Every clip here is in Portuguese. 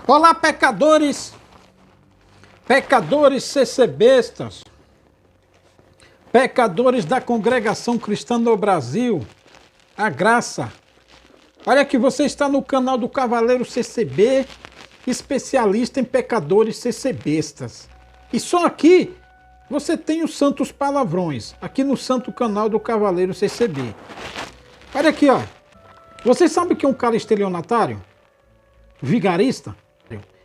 Olá, pecadores, pecadores CCBistas, pecadores da Congregação Cristã no Brasil, a graça. Olha que você está no canal do Cavaleiro CCB, especialista em pecadores CCBistas. E só aqui você tem os santos palavrões, aqui no santo canal do Cavaleiro CCB. Olha aqui, ó. Você sabe que é um cara estelionatário? Vigarista?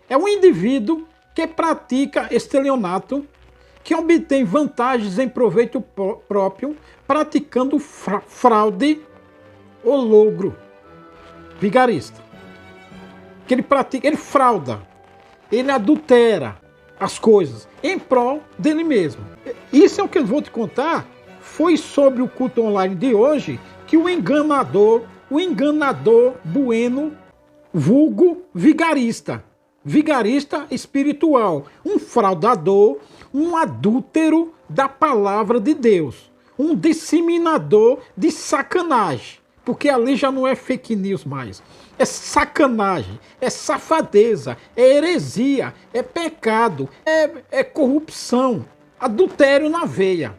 É um indivíduo que pratica estelionato, que obtém vantagens em proveito próprio, praticando fraude ou logro. Vigarista. Que ele pratica, ele frauda, ele adultera as coisas em prol dele mesmo. Isso é o que eu vou te contar. Foi sobre o culto online de hoje que o enganador Bueno, vulgo vigarista espiritual, um fraudador, um adúltero da palavra de Deus, um disseminador de sacanagem, porque ali já não é fake news mais, é sacanagem, é safadeza, é heresia, é pecado, é corrupção, adultério na veia.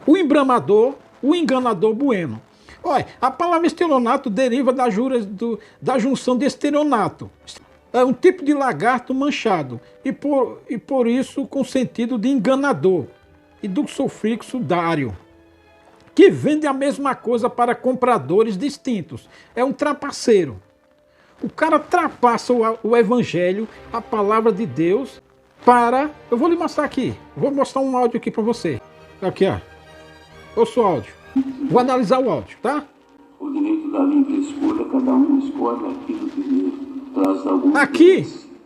O embramador, o enganador Bueno. Olha, a palavra estelionato deriva da junção de estelionato. É um tipo de lagarto manchado e por isso com sentido de enganador e do sufixo dário, que vende a mesma coisa para compradores distintos. É um trapaceiro. O cara trapassa o evangelho, a palavra de Deus, para... Eu vou lhe mostrar aqui. Vou mostrar um áudio aqui para você. Aqui, ó. Ouça o áudio. Vou analisar o áudio, tá? O direito da livre escolha, cada um escolhe aquilo que traz algum aqui,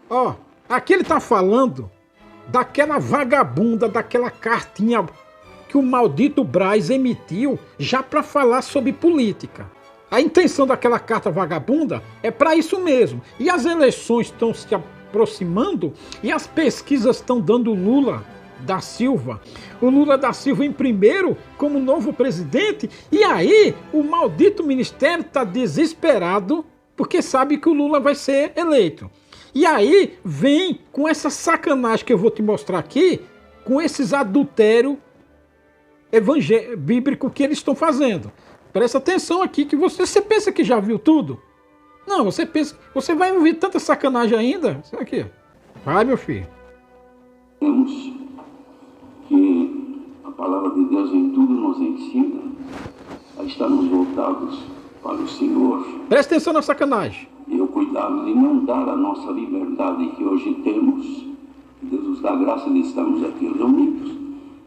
ó, aqui ele tá falando daquela vagabunda, daquela cartinha que o maldito Braz emitiu já para falar sobre política. A intenção daquela carta vagabunda é para isso mesmo. E as eleições estão se aproximando e as pesquisas estão dando Lula da Silva. O Lula da Silva em primeiro como novo presidente, e aí o maldito ministério está desesperado porque sabe que o Lula vai ser eleito. E aí vem com essa sacanagem que eu vou te mostrar aqui, com esses adultérios bíblicos que eles estão fazendo. Presta atenção aqui que você pensa que já viu tudo? Não, você pensa, você vai ouvir tanta sacanagem ainda? Isso aqui. Vai, meu filho. Temos que a palavra de Deus em tudo nos ensina a estarmos voltados para o Senhor. Presta atenção na sacanagem. E o cuidado de não dar a nossa liberdade que hoje temos. Deus nos dá a graça de estarmos aqui reunidos.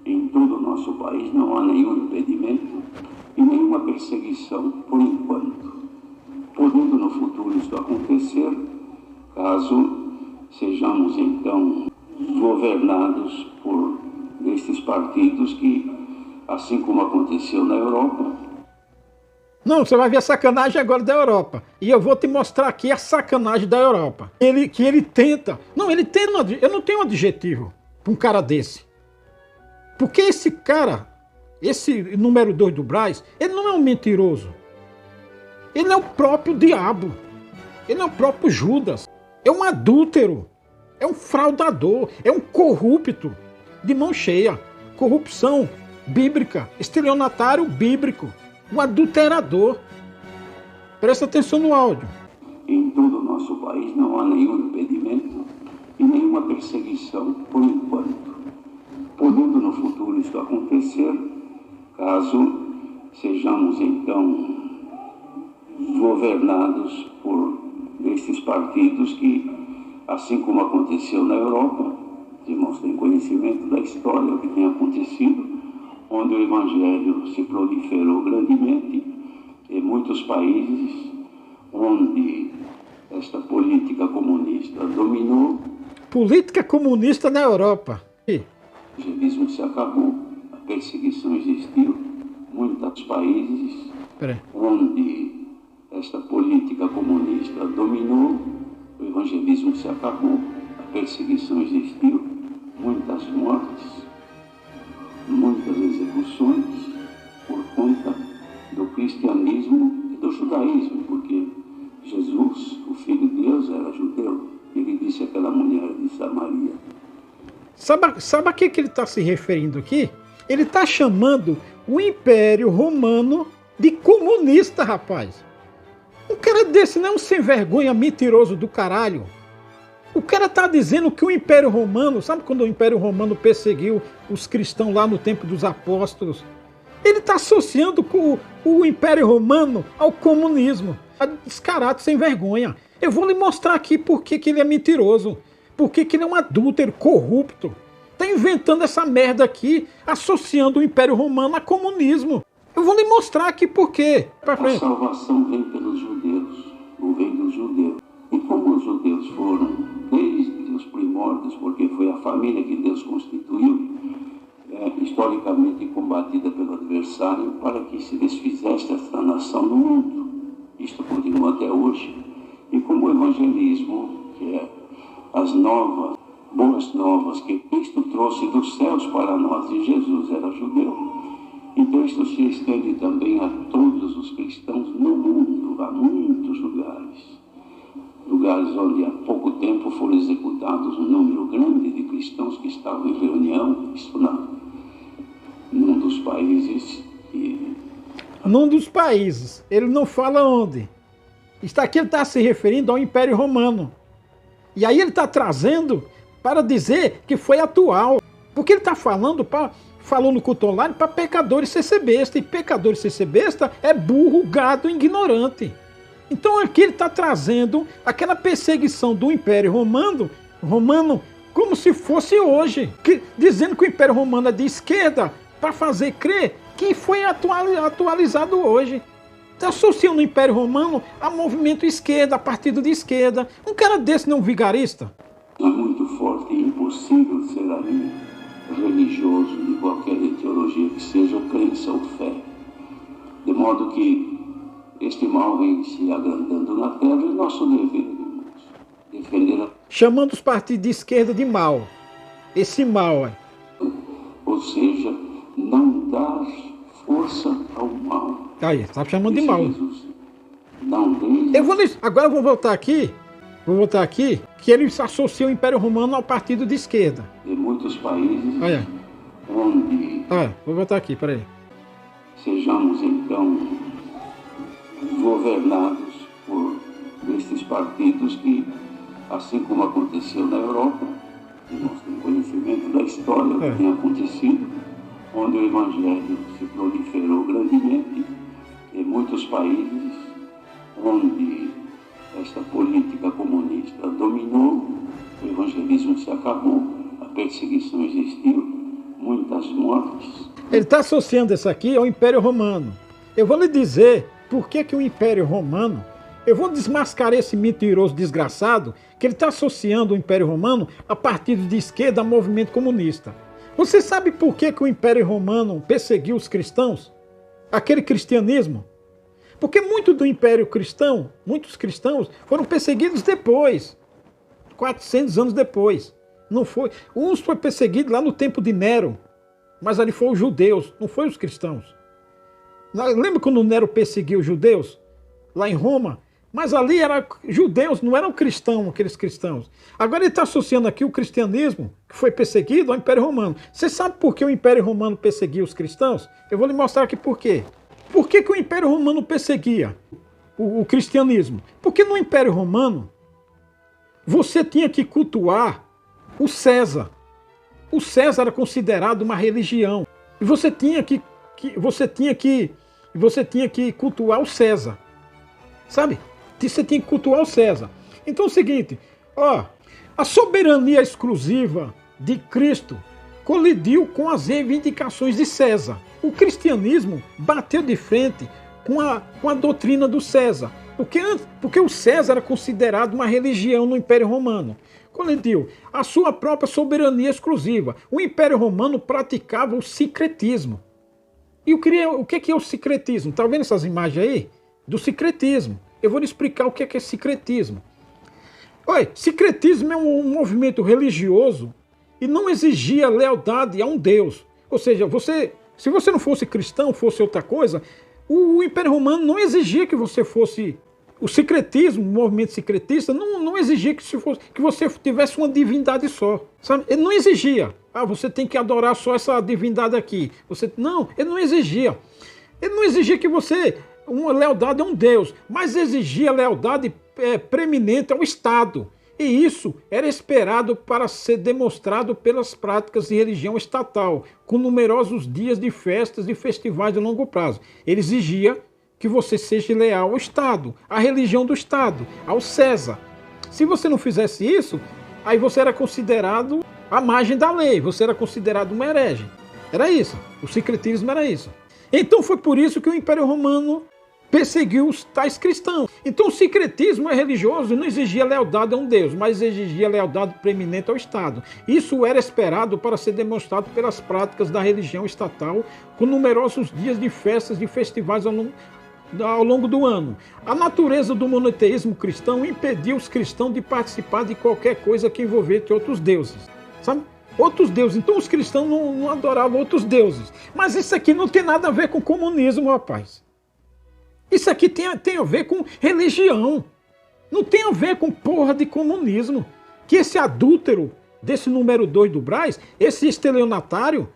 Em todo o nosso país não há nenhum impedimento e nenhuma perseguição por enquanto. Podendo no futuro isso acontecer, caso sejamos então governados por estes partidos que, assim como aconteceu na Europa. Não, você vai ver a sacanagem agora da Europa. E eu vou te mostrar aqui a sacanagem da Europa. Que ele tenta... Não, ele tem... Eu não tenho um adjetivo para um cara desse. Porque esse cara, esse número 2 do Braz, ele não é um mentiroso. Ele é o próprio diabo. Ele é o próprio Judas. É um adúltero. É um fraudador. É um corrupto de mão cheia. Corrupção bíblica. Estelionatário bíblico. Um adulterador. Presta atenção no áudio. Em todo o nosso país não há nenhum impedimento e nenhuma perseguição por enquanto. Podendo no futuro isso acontecer, caso sejamos então governados por estes partidos que, assim como aconteceu na Europa, os irmãos têm conhecimento da história, o que tem acontecido, onde o Evangelho se proliferou grandemente em muitos países, onde esta política comunista dominou. Política comunista na Europa. O evangelismo se acabou, a perseguição existiu, muitos países onde esta política comunista dominou, o evangelismo se acabou, a perseguição existiu, muitas mortes, muitas execuções por conta do cristianismo e do judaísmo, porque Jesus, o Filho de Deus, era judeu. Ele disse disse àquela mulher de Samaria. Sabe a que ele está se referindo aqui? Ele está chamando o Império Romano de comunista, rapaz. Um cara desse não é um sem vergonha mentiroso do caralho. O cara está dizendo que o Império Romano, sabe quando o Império Romano perseguiu os cristãos lá no tempo dos apóstolos? Ele está associando o Império Romano ao comunismo. Descarado, sem vergonha. Eu vou lhe mostrar aqui por que ele é mentiroso. Por que ele é um adúltero, corrupto. Está inventando essa merda aqui, associando o Império Romano a comunismo. Eu vou lhe mostrar aqui por quê. A salvação vem pelos judeus, ou vem dos judeus. E como os judeus foram, desde os primórdios, porque foi a família que Deus constituiu, historicamente combatida pelo adversário para que se desfizesse essa nação no mundo. Isto continua até hoje. E como o evangelismo, que é as boas novas que Cristo trouxe dos céus para nós, e Jesus era judeu, então isto se estende também a todos os cristãos no mundo, a muitos lugares. Lugares onde há pouco tempo foram executados um número grande de cristãos que estavam em reunião, isso num dos países que... Num dos países. Ele não fala onde. Aqui ele está se referindo ao Império Romano. E aí ele está trazendo para dizer que foi atual. Porque ele está falando no culto online para pecadores ser besta. E pecadores ser besta é burro, gado, ignorante. Então aqui ele está trazendo aquela perseguição do Império Romano como se fosse hoje. Dizendo que o Império Romano é de esquerda para fazer crer que foi atualizado hoje. Está associando o Império Romano a movimento esquerda, a partido de esquerda. Um cara desse não é um vigarista? É muito forte e impossível ser ali religioso de qualquer ideologia que seja, ou crença ou fé. De modo que este mal vem se agrandando na terra e nosso dever, irmãos, defender a... Chamando os partidos de esquerda de mal. Esse mal, Ou seja, não dar força ao mal. Aí, está chamando de mal. Jesus não deixa... Agora eu vou voltar aqui, que ele associa o Império Romano ao partido de esquerda. Em muitos países onde... vou voltar aqui, peraí. Sejamos então governados por estes partidos que, assim como aconteceu na Europa, nós temos conhecimento da história, o que tem acontecido, onde o Evangelho se proliferou grandemente, em muitos países onde esta política comunista dominou, o evangelismo se acabou, a perseguição existiu, muitas mortes. Ele está associando isso aqui ao Império Romano. Eu vou lhe dizer por que o Império Romano... Eu vou desmascarar esse mentiroso desgraçado que ele está associando o Império Romano a partido de esquerda, a movimento comunista. Você sabe por que o Império Romano perseguiu os cristãos? Aquele cristianismo? Porque muito do Império Cristão, muitos cristãos foram perseguidos depois, 400 anos depois. Não foi. Uns foi perseguido lá no tempo de Nero, mas ali foram os judeus, não foi os cristãos. Lembra quando Nero perseguiu os judeus? Lá em Roma? Mas ali eram judeus, não eram cristãos, aqueles cristãos. Agora ele está associando aqui o cristianismo, que foi perseguido, ao Império Romano. Você sabe por que o Império Romano perseguia os cristãos? Eu vou lhe mostrar aqui por quê. Por que o Império Romano perseguia o cristianismo? Porque no Império Romano, você tinha que cultuar o César. O César era considerado uma religião. E você tinha que cultuar o César. Sabe? Você tinha que cultuar o César. Então é o seguinte, a soberania exclusiva de Cristo colidiu com as reivindicações de César. O cristianismo bateu de frente com a doutrina do César. Porque o César era considerado uma religião no Império Romano. Colidiu a sua própria soberania exclusiva. O Império Romano praticava o sincretismo. E o que é o sincretismo? Está vendo essas imagens aí? Do sincretismo. Eu vou lhe explicar o que é sincretismo. Sincretismo é um movimento religioso e não exigia lealdade a um Deus. Ou seja, se você não fosse cristão, fosse outra coisa, o Império Romano não exigia que você fosse O secretismo, o movimento secretista, não exigia que você tivesse uma divindade só. Sabe? Ele não exigia. Ah, você tem que adorar só essa divindade aqui. Não, ele não exigia. Ele não exigia que você... Uma lealdade a um Deus, mas exigia lealdade preeminente ao Estado. E isso era esperado para ser demonstrado pelas práticas de religião estatal, com numerosos dias de festas e festivais de longo prazo. Ele exigia que você seja leal ao Estado, à religião do Estado, ao César. Se você não fizesse isso, aí você era considerado à margem da lei, você era considerado um herege. Era isso, o secretismo era isso. Então foi por isso que o Império Romano perseguiu os tais cristãos. Então o secretismo religioso não exigia lealdade a um Deus, mas exigia lealdade preeminente ao Estado. Isso era esperado para ser demonstrado pelas práticas da religião estatal, com numerosos dias de festas e festivais ao longo do ano. A natureza do monoteísmo cristão impediu os cristãos de participar de qualquer coisa que envolvesse outros deuses. Sabe? Outros deuses. Então os cristãos não adoravam outros deuses. Mas isso aqui não tem nada a ver com comunismo, rapaz. Isso aqui tem a ver com religião. Não tem a ver com porra de comunismo. Que esse adúltero desse número 2 do Braz, esse estelionatário,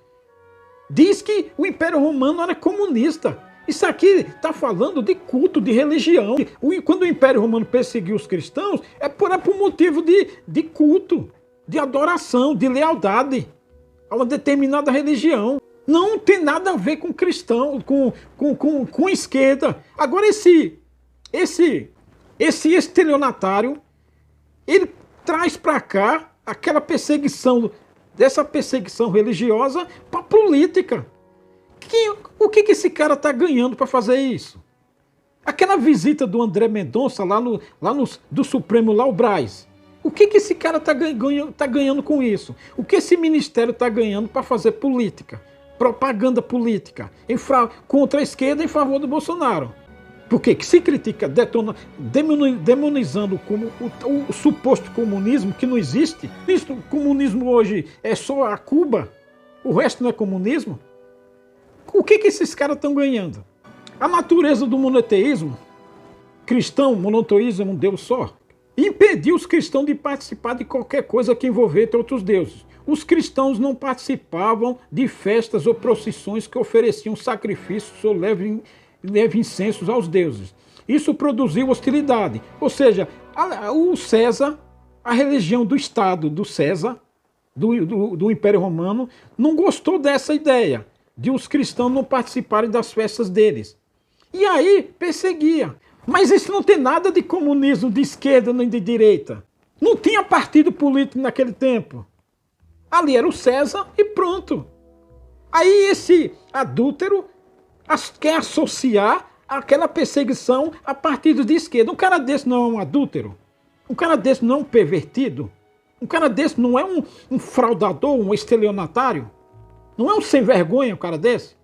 diz que o Império Romano era comunista. Isso aqui está falando de culto, de religião. Quando o Império Romano perseguiu os cristãos, é por motivo de culto, de adoração, de lealdade a uma determinada religião. Não tem nada a ver com cristão, com esquerda. Agora esse estelionatário, ele traz para cá aquela perseguição, dessa perseguição religiosa para a política. O que esse cara está ganhando para fazer isso? Aquela visita do André Mendonça do Supremo lá, o Braz. O que esse cara está ganhando com isso? O que esse ministério está ganhando para fazer política? Propaganda política contra a esquerda em favor do Bolsonaro. Porque que se critica demonizando como o suposto comunismo, que não existe. Isso, o comunismo hoje é só a Cuba, o resto não é comunismo. O que esses caras estão ganhando? A natureza do monoteísmo cristão, monoteísmo é um Deus só, impediu os cristãos de participar de qualquer coisa que envolvesse outros deuses. Os cristãos não participavam de festas ou procissões que ofereciam sacrifícios ou leve incensos aos deuses. Isso produziu hostilidade. Ou seja, o César, a religião do Estado do César, do Império Romano, não gostou dessa ideia de os cristãos não participarem das festas deles. E aí perseguia. Mas isso não tem nada de comunismo de esquerda nem de direita. Não tinha partido político naquele tempo. Ali era o César e pronto. Aí esse adúltero quer associar aquela perseguição a partidos de esquerda. Um cara desse não é um adúltero? Um cara desse não é um pervertido? Um cara desse não é um fraudador, um estelionatário? Não é um sem vergonha um cara desse?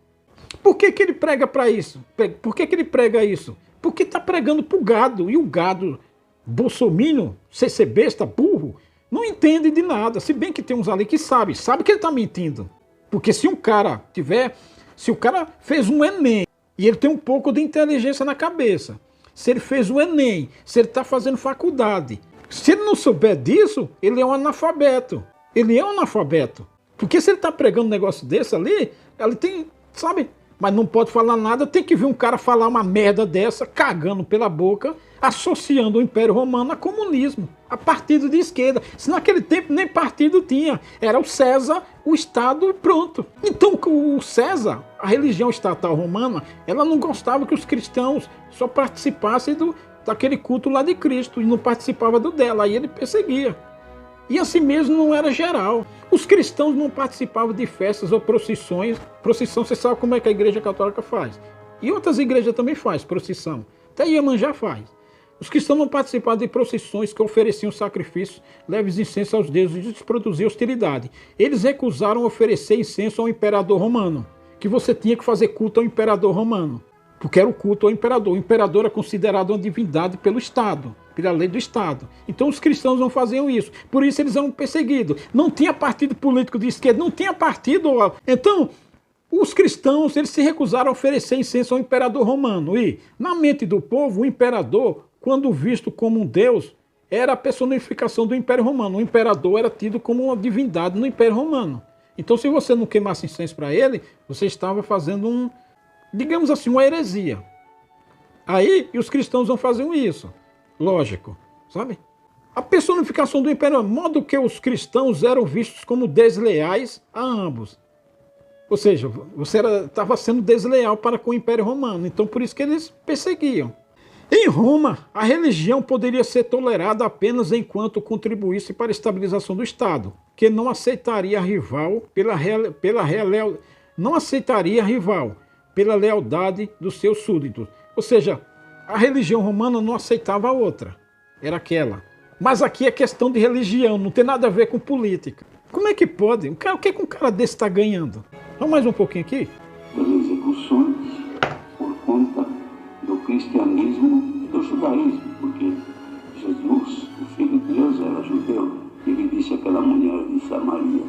Por que ele prega para isso? Por que ele prega isso? Porque está pregando para o gado. E o gado bolsominion, CC besta, burro, não entende de nada. Se bem que tem uns ali que sabe que ele está mentindo. Porque se o cara fez um Enem e ele tem um pouco de inteligência na cabeça, se ele fez um Enem, se ele está fazendo faculdade, se ele não souber disso, ele é um analfabeto. Ele é um analfabeto. Porque se ele está pregando um negócio desse ali, ele tem, sabe? Mas não pode falar nada, tem que vir um cara falar uma merda dessa, cagando pela boca, associando o Império Romano a comunismo, a partido de esquerda. Se naquele tempo nem partido tinha, era o César, o Estado e pronto. Então o César, a religião estatal romana, ela não gostava que os cristãos só participassem daquele culto lá de Cristo e não participava do dela, aí ele perseguia. E assim mesmo não era geral. Os cristãos não participavam de festas ou procissões. Procissão, você sabe como é que a Igreja Católica faz. E outras igrejas também fazem procissão. Até Iemanjá faz. Os cristãos não participavam de procissões que ofereciam sacrifícios, leves incenso aos deuses, e isso produzia hostilidade. Eles recusaram oferecer incenso ao imperador romano, que você tinha que fazer culto ao imperador romano, porque era o culto ao imperador. O imperador era considerado uma divindade pelo Estado, pela lei do Estado. Então os cristãos não faziam isso. Por isso eles eram perseguidos. Não tinha partido político de esquerda, não tinha partido. Então, os cristãos eles se recusaram a oferecer incenso ao imperador romano. E, na mente do povo, o imperador, quando visto como um deus, era a personificação do Império Romano. O imperador era tido como uma divindade no Império Romano. Então, se você não queimasse incenso para ele, você estava fazendo digamos assim, uma heresia. Aí, e os cristãos não faziam isso. Lógico, sabe? A personificação do Império Romano, modo que os cristãos eram vistos como desleais a ambos. Ou seja, você estava sendo desleal para com o Império Romano. Então, por isso que eles perseguiam. Em Roma, a religião poderia ser tolerada apenas enquanto contribuísse para a estabilização do Estado, que não aceitaria rival não aceitaria rival pela lealdade dos seus súditos. Ou seja, a religião romana não aceitava a outra, era aquela. Mas aqui é questão de religião, não tem nada a ver com política. Como é que pode? O que um cara desse está ganhando? Vamos mais um pouquinho aqui? Das execuções por conta do cristianismo e do judaísmo, porque Jesus, o Filho de Deus, era judeu. Ele disse àquela mulher de Samaria: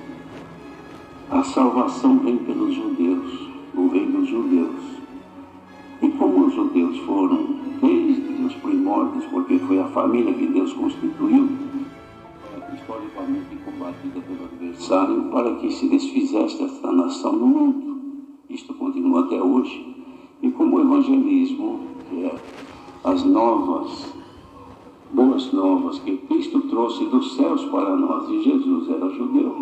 a salvação vem pelos judeus, ou vem dos judeus. E como os judeus foram desde os primórdios, porque foi a família que Deus constituiu, historicamente combatida pelo adversário para que se desfizesse esta nação no mundo. Isto continua até hoje. E como o evangelismo, que é as boas novas que Cristo trouxe dos céus para nós, e Jesus era judeu,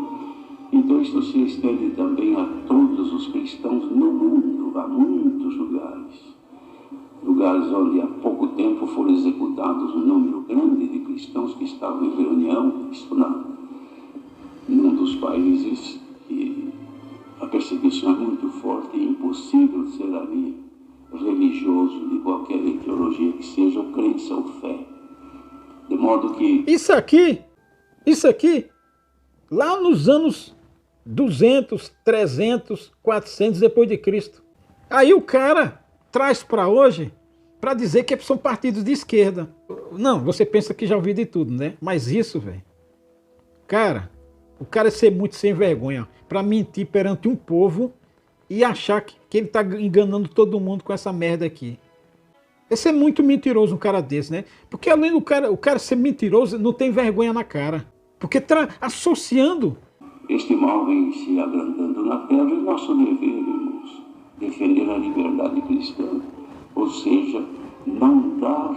então isto se estende também a todos os cristãos no mundo, a muitos lugares. Lugares onde há pouco tempo foram executados um número grande de cristãos que estavam em reunião, isto num dos países que a perseguição é muito forte e impossível ser ali religioso de qualquer ideologia que seja, ou crença ou fé. De modo que... Isso aqui, lá nos anos 200, 300, 400 depois de Cristo. Aí o cara traz para hoje para dizer que são partidos de esquerda. Não, você pensa que já ouviu de tudo, né? Mas isso, velho, cara, o cara é ser muito sem vergonha para mentir perante um povo e achar que ele tá enganando todo mundo com essa merda aqui. Esse é muito mentiroso um cara desse, né? Porque além do o cara ser mentiroso, não tem vergonha na cara. Porque tá associando. Este mal vem se agrandando na terra e nosso dever, irmãos, defender a liberdade cristã. Ou seja, não dar...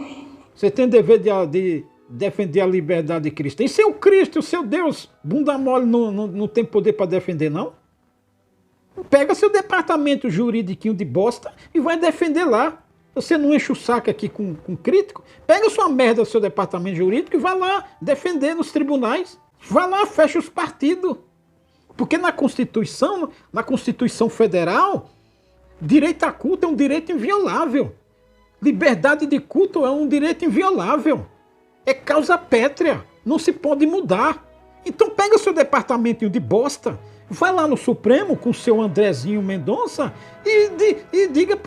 Você tem dever de defender a liberdade cristã. E seu Cristo, o seu Deus, bunda mole, não tem poder para defender, não? Pega seu departamento jurídico de bosta e vai defender lá. Você não enche o saco aqui com crítico? Pega sua merda do seu departamento jurídico e vai lá defender nos tribunais. Vai lá, fecha os partidos. Porque na Constituição Federal, direito a culto é um direito inviolável. Liberdade de culto é um direito inviolável. É causa pétrea. Não se pode mudar. Então pega seu departamento de bosta, vai lá no Supremo com o seu Andrezinho Mendonça e diga...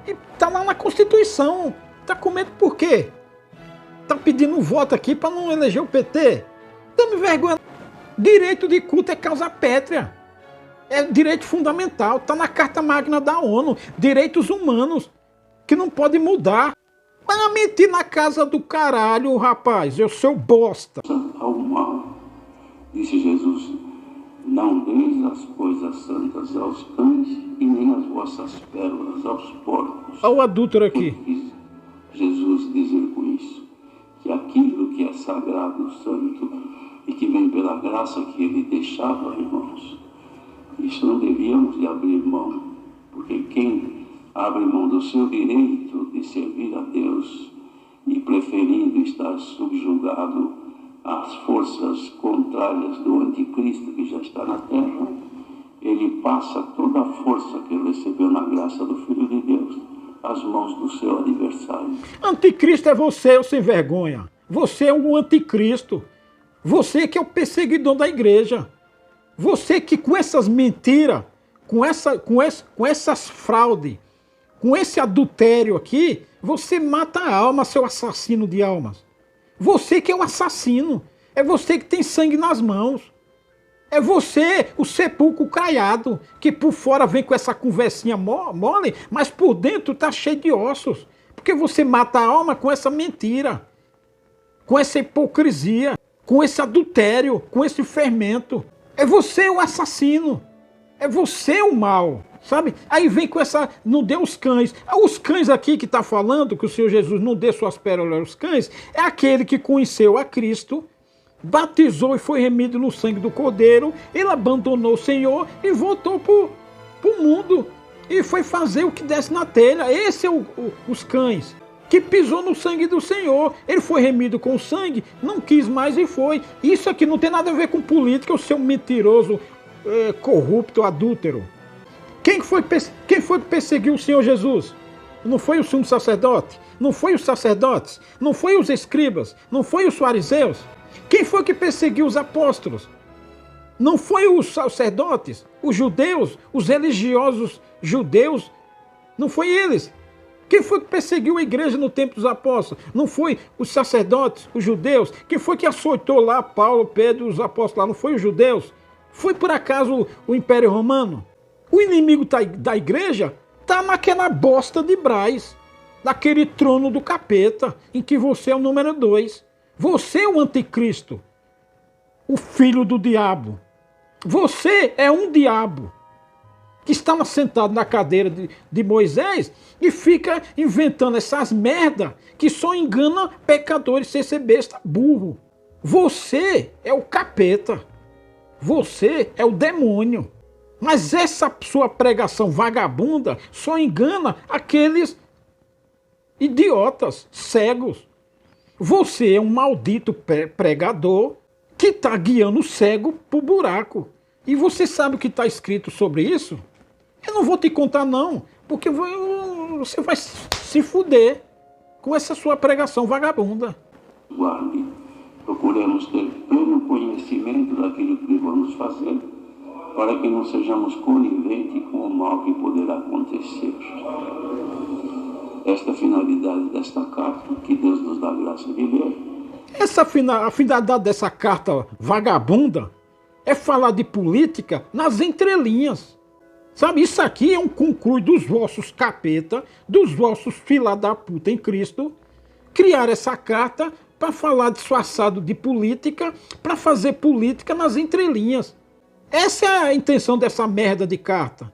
E tá lá na Constituição. Tá com medo por quê? Tá pedindo um voto aqui para não eleger o PT? Dá-me vergonha. Direito de culto é causa pétrea. É direito fundamental. Tá na Carta Magna da ONU. Direitos humanos. Que não pode mudar. Vai mentir na casa do caralho, rapaz. Eu sou bosta. Ao mal, disse Jesus: não deis as coisas santas aos cães e nem as vossas pérolas aos porcos. Olha o adúltero aqui. Quis Jesus dizer com isso que aquilo que é sagrado, santo e que vem pela graça que ele deixava, irmãos, isso não devíamos de abrir mão, porque quem abre mão do seu direito de servir a Deus e preferindo estar subjugado às forças contrárias do anticristo que já está na terra, ele passa toda a força que ele recebeu na graça do Filho de Deus às mãos do seu adversário. Anticristo é você, ô sem vergonha. Você é um anticristo. Você que é o perseguidor da igreja. Você que com essas mentiras, com essas fraudes, com esse adultério aqui, você mata a alma, seu assassino de almas. Você que é um assassino. É você que tem sangue nas mãos. É você, o sepulcro caiado, que por fora vem com essa conversinha mole, mas por dentro tá cheio de ossos. Porque você mata a alma com essa mentira, com essa hipocrisia, com esse adultério, com esse fermento. É você o assassino. É você o mal, sabe? Aí vem com essa, não dê os cães. Os cães aqui que está falando que o Senhor Jesus não dê suas pérolas aos cães, é aquele que conheceu a Cristo, batizou e foi remido no sangue do Cordeiro, ele abandonou o Senhor e voltou para o mundo. E foi fazer o que desce na telha. Esse é os cães, que pisou no sangue do Senhor. Ele foi remido com sangue, não quis mais e foi. Isso aqui não tem nada a ver com política, o seu mentiroso, corrupto, adúltero. Quem foi que perseguiu o Senhor Jesus? Não foi o sumo sacerdote? Não foi os sacerdotes? Não foi os escribas? Não foi os fariseus? Quem foi que perseguiu os apóstolos? Não foi os sacerdotes, os judeus, os religiosos judeus? Não foi eles? Quem foi que perseguiu a igreja no tempo dos apóstolos? Não foi os sacerdotes, os judeus? Quem foi que açoitou lá Paulo, Pedro, os apóstolos lá? Não foi os judeus? Foi por acaso o Império Romano? O inimigo da igreja está naquela bosta de Braz, naquele trono do capeta, em que você é o número 2. Você é o anticristo, o filho do diabo. Você é um diabo que estava sentado na cadeira de Moisés e fica inventando essas merda que só engana pecadores, ser besta, burro. Você é o capeta. Você é o demônio. Mas essa sua pregação vagabunda só engana aqueles idiotas, cegos. Você é um maldito pregador que está guiando o cego para o buraco. E você sabe o que está escrito sobre isso? Eu não vou te contar não, porque você vai se fuder com essa sua pregação vagabunda. Guarde, procuremos ter pleno conhecimento daquilo que vamos fazer, para que não sejamos coniventes com o mal que poderá acontecer. Esta é a finalidade desta carta, que Deus nos dá graça de ler. A finalidade dessa carta vagabunda é falar de política nas entrelinhas. Sabe, isso aqui é um conclui dos vossos capeta, dos vossos filha da puta em Cristo, criar essa carta para falar disfarçado de política, para fazer política nas entrelinhas. Essa é a intenção dessa merda de carta.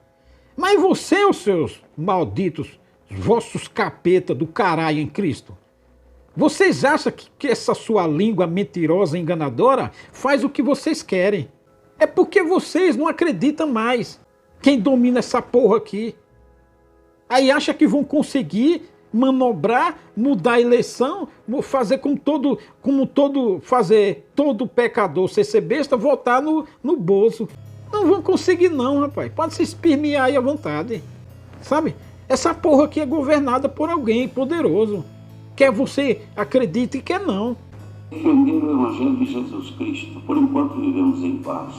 Mas você, os seus malditos, vossos capeta do caralho em Cristo, vocês acham que essa sua língua mentirosa e enganadora faz o que vocês querem? É porque vocês não acreditam mais quem domina essa porra aqui. Aí acha que vão conseguir manobrar, mudar a eleição, fazer fazer todo pecador ser besta, votar no bolso. Não vão conseguir não, rapaz. Pode se espernear aí à vontade. Sabe? Essa porra aqui é governada por alguém poderoso. Quer você acredite e quer não. Defender o Evangelho de Jesus Cristo. Por enquanto vivemos em paz,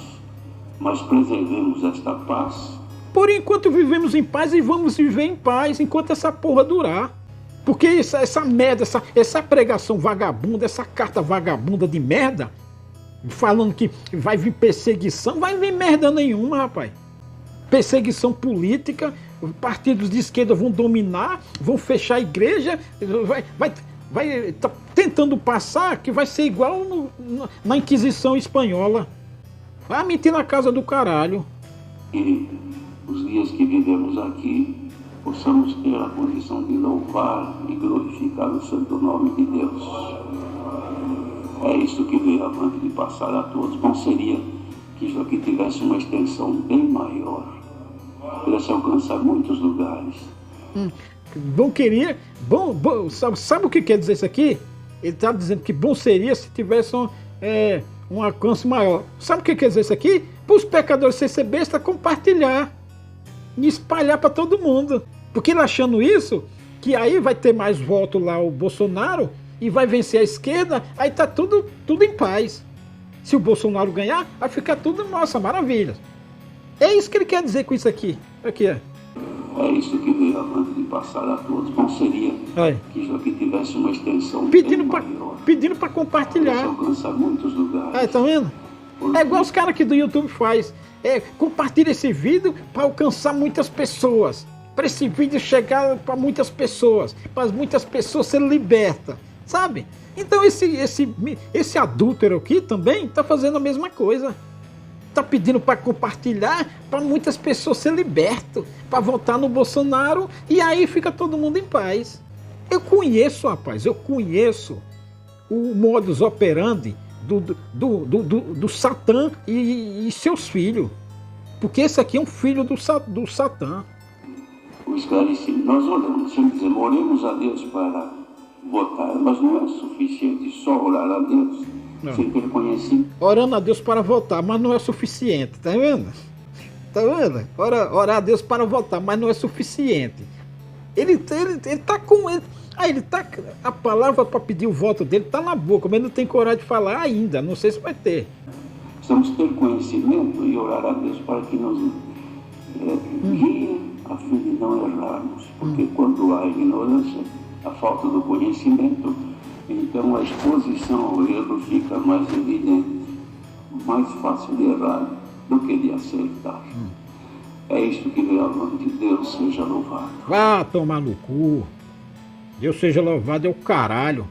mas preservemos esta paz. Por enquanto vivemos em paz e vamos viver em paz enquanto essa porra durar. Porque essa merda, essa pregação vagabunda, essa carta vagabunda de merda, falando que vai vir perseguição, vai vir merda nenhuma, rapaz. Perseguição política, partidos de esquerda vão dominar, vão fechar a igreja, vai tá tentando passar que vai ser igual na Inquisição Espanhola. Vai mentir na casa do caralho. E os dias que vivemos aqui, possamos ter a condição de louvar e glorificar o santo nome de Deus. É isso que veio avante de passar a todos. Bom seria que isso aqui tivesse uma extensão bem maior, pudesse alcançar muitos lugares. Sabe o que quer dizer isso aqui? Ele está dizendo que bom seria se tivesse um alcance maior. Sabe o que quer dizer isso aqui? Para os pecadores ser besta, compartilhar e espalhar para todo mundo. Porque ele achando isso, que aí vai ter mais voto lá o Bolsonaro e vai vencer a esquerda, aí tá tudo em paz. Se o Bolsonaro ganhar, vai ficar tudo, nossa, maravilha. É isso que ele quer dizer com isso aqui. Aqui é. É isso que veio avante de passar a todos. Bom seria que isso aqui tivesse uma extensão maior. Pedindo para compartilhar. Alcançar muitos lugares. Tá vendo? É igual os caras aqui do YouTube faz. Compartilha esse vídeo para alcançar muitas pessoas. para esse vídeo chegar para muitas pessoas, para muitas pessoas serem libertas, sabe? Então esse adúltero aqui também está fazendo a mesma coisa. Está pedindo para compartilhar, para muitas pessoas serem libertas, para votar no Bolsonaro, e aí fica todo mundo em paz. Eu conheço, rapaz, eu conheço o modus operandi do Satã e seus filhos. Porque esse aqui é um filho do Satã. O esclarecimento, nós oramos, sempre dizemos, oremos a Deus para votar, mas não é suficiente só orar a Deus, sem ter conhecimento. Orando a Deus para votar, mas não é suficiente, tá vendo? Tá vendo? Orar a Deus para votar, mas não é suficiente. Ele tá com ele. Ah, ele tá. A palavra para pedir o voto dele tá na boca, mas não tem coragem de falar ainda. Não sei se vai ter. Precisamos ter conhecimento e orar a Deus para que nos guie a fim de não errarmos. Porque quando há ignorância, a falta do conhecimento, então a exposição ao erro fica mais evidente, mais fácil de errar do que de acertar. É isto que veio ao nome de Deus, seja louvado. Vá tomar no cu. Deus seja louvado, é o caralho.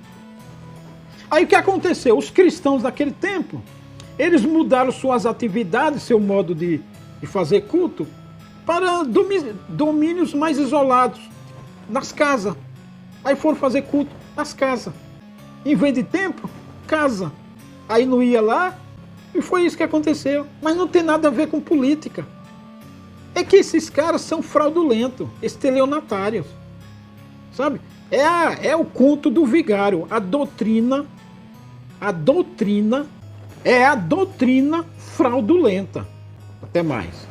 Aí o que aconteceu? Os cristãos daquele tempo, eles mudaram suas atividades, seu modo de fazer culto, para domínios mais isolados, nas casas. Aí foram fazer culto nas casas. Em vez de templo, casa. Aí não ia lá, e foi isso que aconteceu. Mas não tem nada a ver com política. É que esses caras são fraudulentos, estelionatários. Sabe? É o culto do vigário. A doutrina é a doutrina fraudulenta. Até mais.